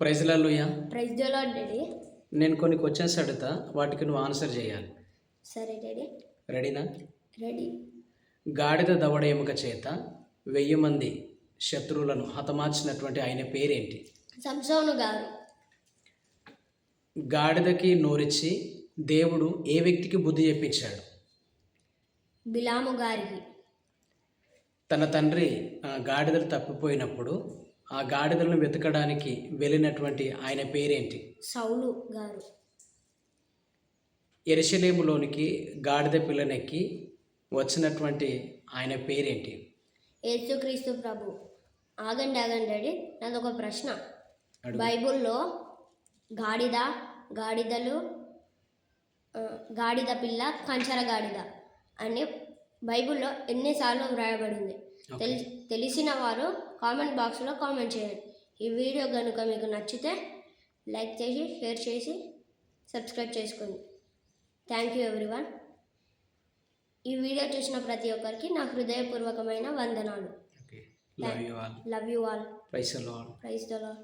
Praise hallelujah. Praise the lord daddy. నేను కొన్ని questions అడుగుతా, వాటికి నువ్వు ఆన్సర్ చేయాలి. సరే డాడీ. రెడీనా? రెడీ. గాడిద దవడ ఎముక చేత 1000 మంది శత్రువులను హతమార్చినటువంటి ఆయన పేరేంటి? సంసోను గారు. గాడిదకి నోరిచ్చి దేవుడు ఏ వ్యక్తికి బుద్ధి చెప్పించాడు? బిలాము గారికి. తన తండ్రి గాడిదలు తప్పిపోయినప్పుడు ఆ గాడిదలను వెతకడానికి వెళ్ళినటువంటి ఆయన పేరేంటి? సౌలు గారు. యెరూషలేములోనికి గాడిద పిల్లనెక్కి వచ్చినటువంటి ఆయన పేరేంటి? యేసుక్రీస్తు ప్రభు. ఆగండి డాడీ, నాదొక ప్రశ్న. బైబుల్లో గాడిదలు, గాడిద పిల్ల, కంచర గాడిద అని బైబుల్లో ఎన్నిసార్లు వ్రాయబడింది? తెలిసిన వారు కామెంట్ బాక్స్లో కామెంట్ చేయండి. ఈ వీడియో కనుక మీకు నచ్చితే లైక్ చేసి, షేర్ చేసి, సబ్స్క్రైబ్ చేసుకోండి. Thank you everyone. ఈ వీడియో చూసిన ప్రతి ఒక్కరికి నా హృదయపూర్వకమైన వందనాలు. Love you all. Love you all. Praise the lord. Praise the lord.